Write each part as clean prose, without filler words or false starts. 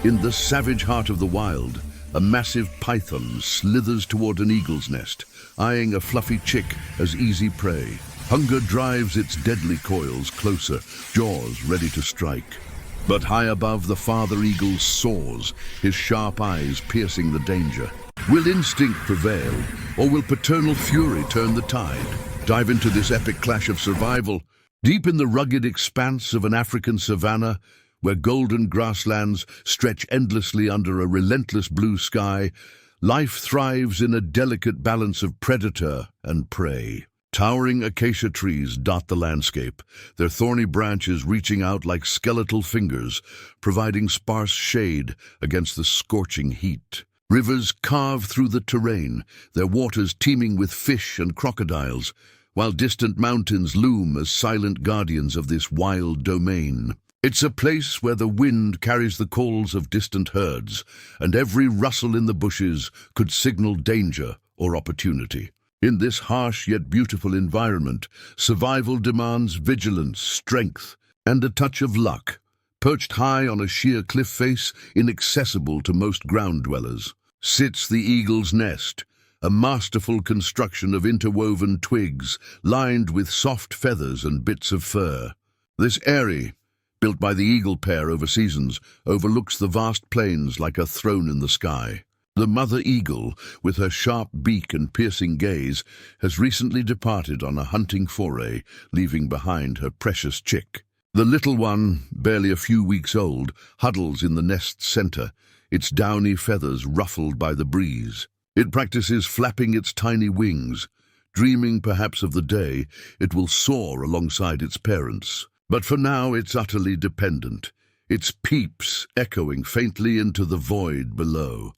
In the savage heart of the wild, a massive python slithers toward an eagle's nest, eyeing a fluffy chick as easy prey. Hunger drives its deadly coils closer, jaws ready to strike. But high above, the father eagle soars, his sharp eyes piercing the danger. Will instinct prevail, or will paternal fury turn the tide? Dive into this epic clash of survival, deep in the rugged expanse of an African savanna, where golden grasslands stretch endlessly under a relentless blue sky. Life thrives in a delicate balance of predator and prey. Towering acacia trees dot the landscape, their thorny branches reaching out like skeletal fingers, providing sparse shade against the scorching heat. Rivers carve through the terrain, their waters teeming with fish and crocodiles, while distant mountains loom as silent guardians of this wild domain. It's a place where the wind carries the calls of distant herds, and every rustle in the bushes could signal danger or opportunity. In this harsh yet beautiful environment, survival demands vigilance, strength, and a touch of luck. Perched high on a sheer cliff face, inaccessible to most ground dwellers, sits the eagle's nest, a masterful construction of interwoven twigs lined with soft feathers and bits of fur. This eyrie, built by the eagle pair over seasons, overlooks the vast plains like a throne in the sky. The mother eagle, with her sharp beak and piercing gaze, has recently departed on a hunting foray, leaving behind her precious chick. The little one, barely a few weeks old, huddles in the nest's center, its downy feathers ruffled by the breeze. It practices flapping its tiny wings, dreaming perhaps of the day it will soar alongside its parents. But for now it's utterly dependent, its peeps echoing faintly into the void below.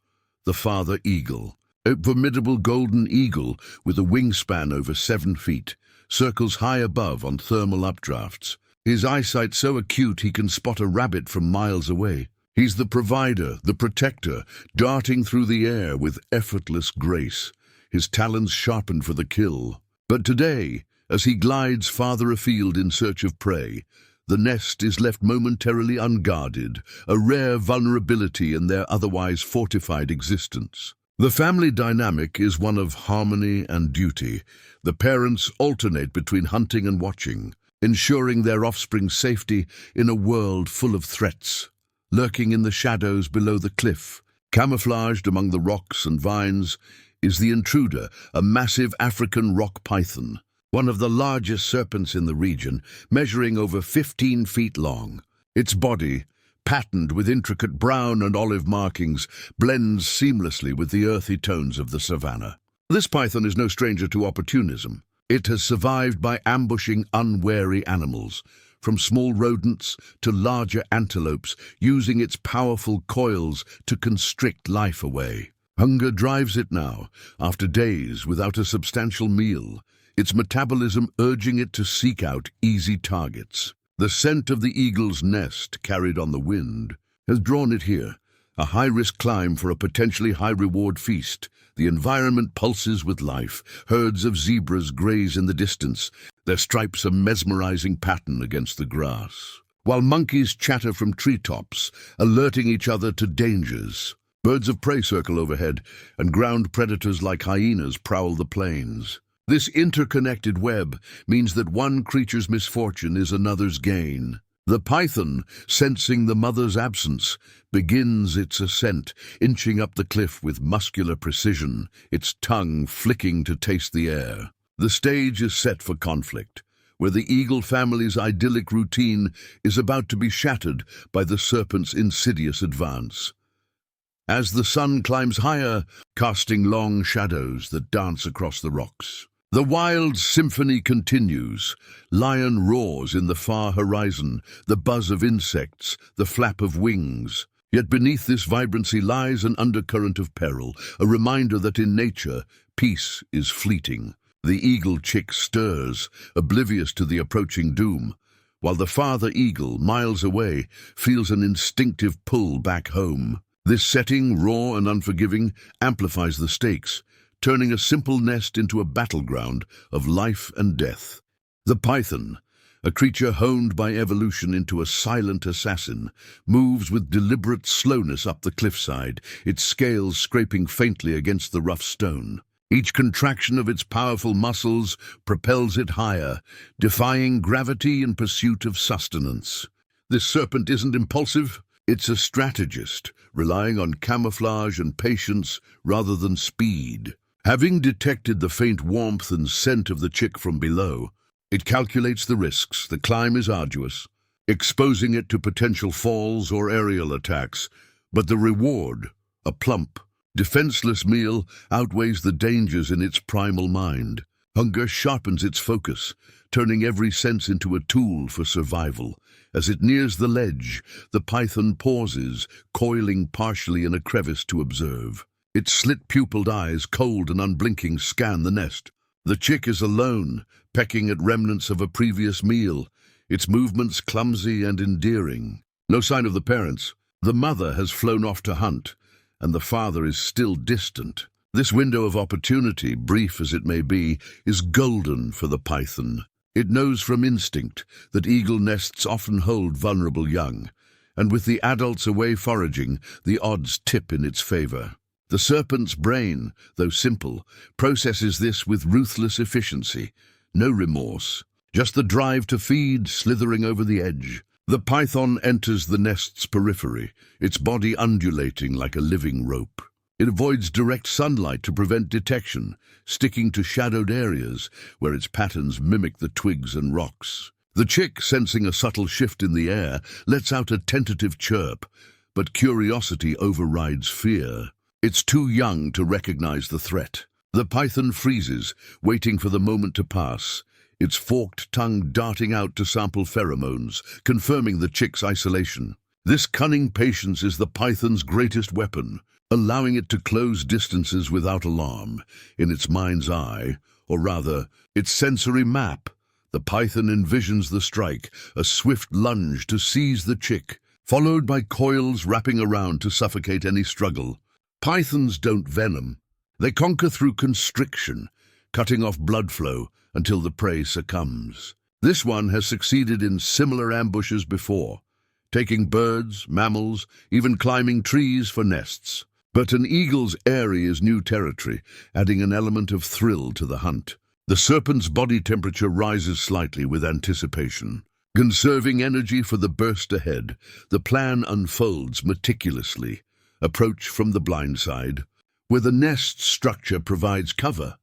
The father eagle, a formidable golden eagle with a wingspan over 7 feet, circles high above on thermal updrafts. His eyesight so acute he can spot a rabbit from miles away. He's the provider, the protector, darting through the air with effortless grace, his talons sharpened for the kill. But today, as he glides farther afield in search of prey, the nest is left momentarily unguarded, a rare vulnerability in their otherwise fortified existence. The family dynamic is one of harmony and duty. The parents alternate between hunting and watching, ensuring their offspring's safety in a world full of threats. Lurking in the shadows below the cliff, camouflaged among the rocks and vines, is the intruder, a massive African rock python, one of the largest serpents in the region, measuring over 15 feet long. Its body, patterned with intricate brown and olive markings, blends seamlessly with the earthy tones of the savanna. This python is no stranger to opportunism. It has survived by ambushing unwary animals, from small rodents to larger antelopes, using its powerful coils to constrict life away. Hunger drives it now, after days without a substantial meal, its metabolism urging it to seek out easy targets. The scent of the eagle's nest, carried on the wind, has drawn it here, a high-risk climb for a potentially high-reward feast. The environment pulses with life. Herds of zebras graze in the distance, their stripes a mesmerizing pattern against the grass, while monkeys chatter from treetops, alerting each other to dangers. Birds of prey circle overhead, and ground predators like hyenas prowl the plains. This interconnected web means that one creature's misfortune is another's gain. The python, sensing the mother's absence, begins its ascent, inching up the cliff with muscular precision, its tongue flicking to taste the air. The stage is set for conflict, where the eagle family's idyllic routine is about to be shattered by the serpent's insidious advance. As the sun climbs higher, casting long shadows that dance across the rocks, the wild symphony continues. Lion roars in the far horizon, the buzz of insects, the flap of wings. Yet beneath this vibrancy lies an undercurrent of peril, a reminder that in nature, peace is fleeting. The eagle chick stirs, oblivious to the approaching doom, while the father eagle, miles away, feels an instinctive pull back home. This setting, raw and unforgiving, amplifies the stakes, turning a simple nest into a battleground of life and death. The python, A creature honed by evolution into a silent assassin, moves with deliberate slowness up the cliffside, its scales scraping faintly against the rough stone. Each contraction of its powerful muscles propels it higher, defying gravity in pursuit of sustenance. This serpent isn't impulsive, it's a strategist, relying on camouflage and patience rather than speed. Having detected the faint warmth and scent of the chick from below, it calculates the risks. The climb is arduous, exposing it to potential falls or aerial attacks, but the reward, a plump, defenseless meal, outweighs the dangers in its primal mind. Hunger sharpens its focus, turning every sense into a tool for survival. As it nears the ledge, the python pauses, coiling partially in a crevice to observe. Its slit-pupiled eyes, cold and unblinking, scan the nest. The chick is alone, pecking at remnants of a previous meal, its movements clumsy and endearing. No sign of the parents. The mother has flown off to hunt, and the father is still distant. This window of opportunity, brief as it may be, is golden for the python. It knows from instinct that eagle nests often hold vulnerable young, and with the adults away foraging, the odds tip in its favor. The serpent's brain, though simple, processes this with ruthless efficiency. No remorse, just the drive to feed slithering over the edge. The python enters the nest's periphery, its body undulating like a living rope. It avoids direct sunlight to prevent detection, sticking to shadowed areas where its patterns mimic the twigs and rocks. The chick, sensing a subtle shift in the air, lets out a tentative chirp, but curiosity overrides fear. It's too young to recognize the threat. The python freezes, waiting for the moment to pass, its forked tongue darting out to sample pheromones, confirming the chick's isolation. This cunning patience is the python's greatest weapon, allowing it to close distances without alarm. In its mind's eye, or rather, its sensory map, the python envisions the strike, a swift lunge to seize the chick, followed by coils wrapping around to suffocate any struggle. Pythons don't venom. They conquer through constriction, cutting off blood flow until the prey succumbs. This one has succeeded in similar ambushes before, taking birds, mammals, even climbing trees for nests. But an eagle's eyrie is new territory, adding an element of thrill to the hunt. The serpent's body temperature rises slightly with anticipation. Conserving energy for the burst ahead, the plan unfolds meticulously. Approach from the blind side, where the nest structure provides cover.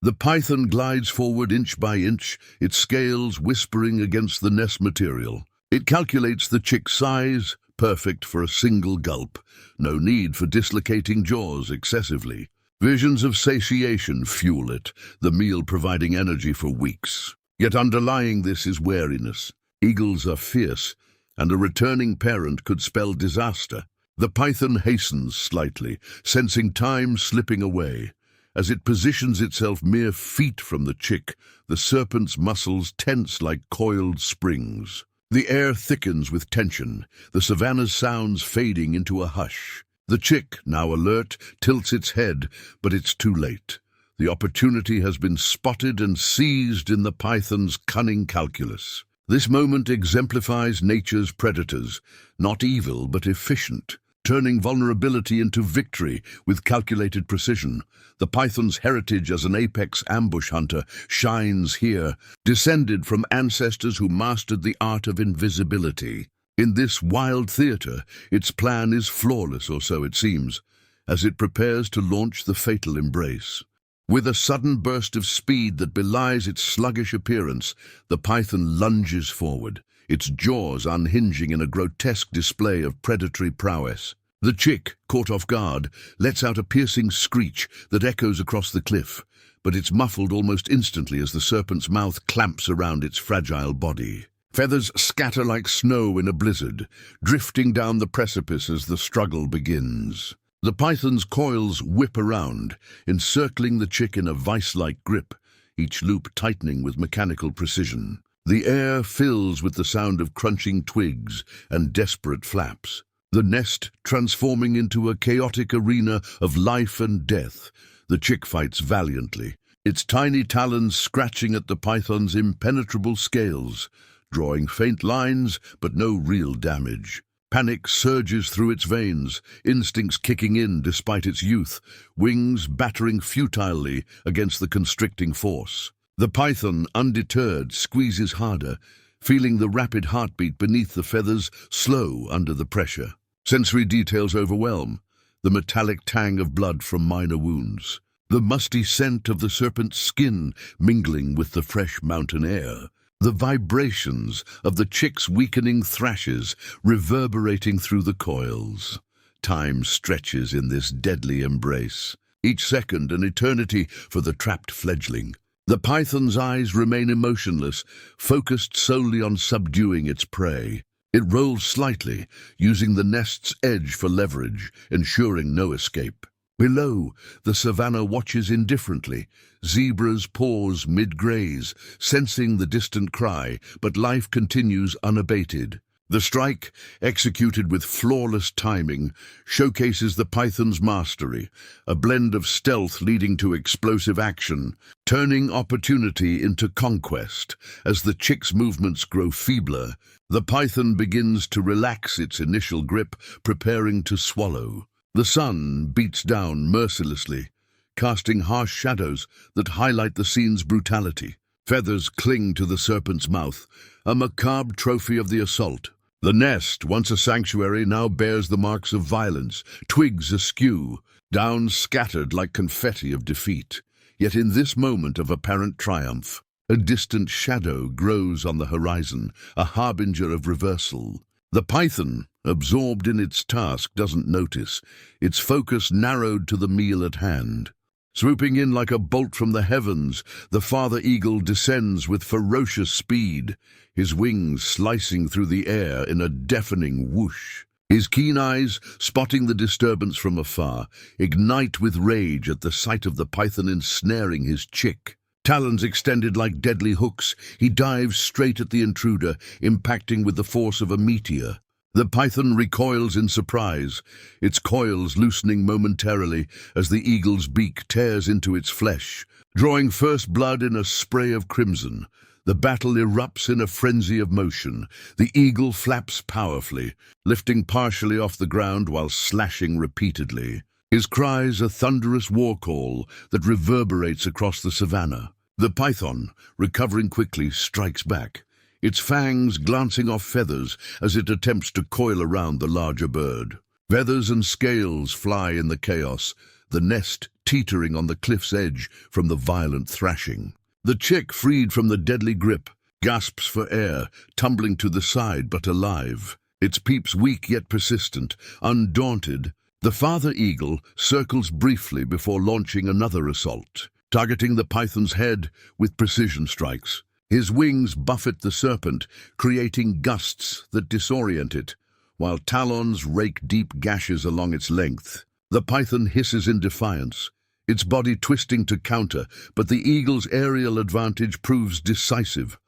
The python glides forward inch by inch, its scales whispering against the nest material. It calculates the chick's size, perfect for a single gulp. No need for dislocating jaws excessively. Visions of satiation fuel it, the meal providing energy for weeks. Yet underlying this is wariness. Eagles are fierce, and a returning parent could spell disaster. The python hastens slightly, sensing time slipping away. As it positions itself mere feet from the chick, the serpent's muscles tense like coiled springs. The air thickens with tension, the savanna's sounds fading into a hush. The chick, now alert, tilts its head, but it's too late. The opportunity has been spotted and seized in the python's cunning calculus. This moment exemplifies nature's predators, not evil but efficient, turning vulnerability into victory with calculated precision. The python's heritage as an apex ambush hunter shines here, descended from ancestors who mastered the art of invisibility. In this wild theater, its plan is flawless, or so it seems, as it prepares to launch the fatal embrace. With a sudden burst of speed that belies its sluggish appearance, the python lunges forward, its jaws unhinging in a grotesque display of predatory prowess. The chick, caught off guard, lets out a piercing screech that echoes across the cliff, but it's muffled almost instantly as the serpent's mouth clamps around its fragile body. Feathers scatter like snow in a blizzard, drifting down the precipice as the struggle begins. The python's coils whip around, encircling the chick in a vice-like grip, each loop tightening with mechanical precision. The air fills with the sound of crunching twigs and desperate flaps, the nest transforming into a chaotic arena of life and death. The chick fights valiantly, its tiny talons scratching at the python's impenetrable scales. drawing faint lines but no real damage. Panic surges through its veins, instincts kicking in despite its youth, wings battering futilely against the constricting force. The python, undeterred, squeezes harder, feeling the rapid heartbeat beneath the feathers slow under the pressure. Sensory details overwhelm, the metallic tang of blood from minor wounds, the musty scent of the serpent's skin mingling with the fresh mountain air, the vibrations of the chick's weakening thrashes reverberating through the coils. Time stretches in this deadly embrace, each second an eternity for the trapped fledgling. The python's eyes remain emotionless, focused solely on subduing its prey. It rolls slightly, using the nest's edge for leverage, ensuring no escape. Below, the savannah watches indifferently. Zebras pause mid-graze, sensing the distant cry, but life continues unabated. The strike, executed with flawless timing, showcases the python's mastery, a blend of stealth leading to explosive action, turning opportunity into conquest. As the chick's movements grow feebler, the python begins to relax its initial grip, preparing to swallow. The sun beats down mercilessly, casting harsh shadows that highlight the scene's brutality. Feathers cling to the serpent's mouth, a macabre trophy of the assault. The nest, once a sanctuary, now bears the marks of violence, twigs askew, down scattered like confetti of defeat. Yet in this moment of apparent triumph, a distant shadow grows on the horizon, a harbinger of reversal. The python, absorbed in its task, doesn't notice, its focus narrowed to the meal at hand. Swooping in like a bolt from the heavens, the father eagle descends with ferocious speed, his wings slicing through the air in a deafening whoosh. His keen eyes, spotting the disturbance from afar, ignite with rage at the sight of the python ensnaring his chick. Talons extended like deadly hooks, he dives straight at the intruder, impacting with the force of a meteor. The python recoils in surprise, its coils loosening momentarily as the eagle's beak tears into its flesh. Drawing first blood in a spray of crimson, the battle erupts in a frenzy of motion. The eagle flaps powerfully, lifting partially off the ground while slashing repeatedly. His cries a thunderous war call that reverberates across the savannah. The python, recovering quickly, strikes back, its fangs glancing off feathers as it attempts to coil around the larger bird. Feathers and scales fly in the chaos, the nest teetering on the cliff's edge from the violent thrashing. The chick, freed from the deadly grip, gasps for air, tumbling to the side but alive. Its peeps weak yet persistent, undaunted. The father eagle circles briefly before launching another assault, targeting the python's head with precision strikes. His wings buffet the serpent, creating gusts that disorient it, while talons rake deep gashes along its length. The python hisses in defiance, its body twisting to counter, but the eagle's aerial advantage proves decisive,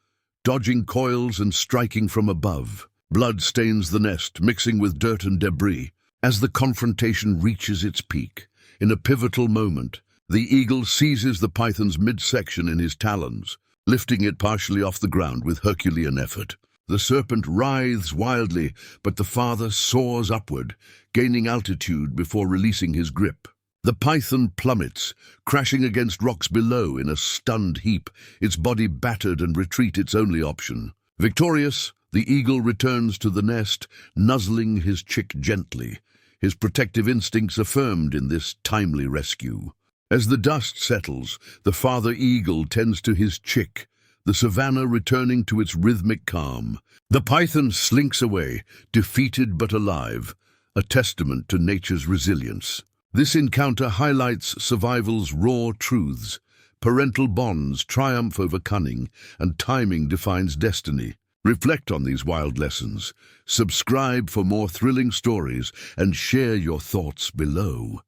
dodging coils and striking from above. Blood stains the nest, mixing with dirt and debris. As the confrontation reaches its peak, in a pivotal moment, the eagle seizes the python's midsection in his talons, lifting it partially off the ground with Herculean effort. The serpent writhes wildly, but the father soars upward, gaining altitude before releasing his grip. The python plummets, crashing against rocks below in a stunned heap, its body battered and retreat its only option. Victorious, the eagle returns to the nest, nuzzling his chick gently, his protective instincts affirmed in this timely rescue. As the dust settles, the father eagle tends to his chick, the savannah returning to its rhythmic calm. The python slinks away, defeated but alive, a testament to nature's resilience. This encounter highlights survival's raw truths. Parental bonds triumph over cunning, and timing defines destiny. Reflect on these wild lessons, subscribe for more thrilling stories, and share your thoughts below.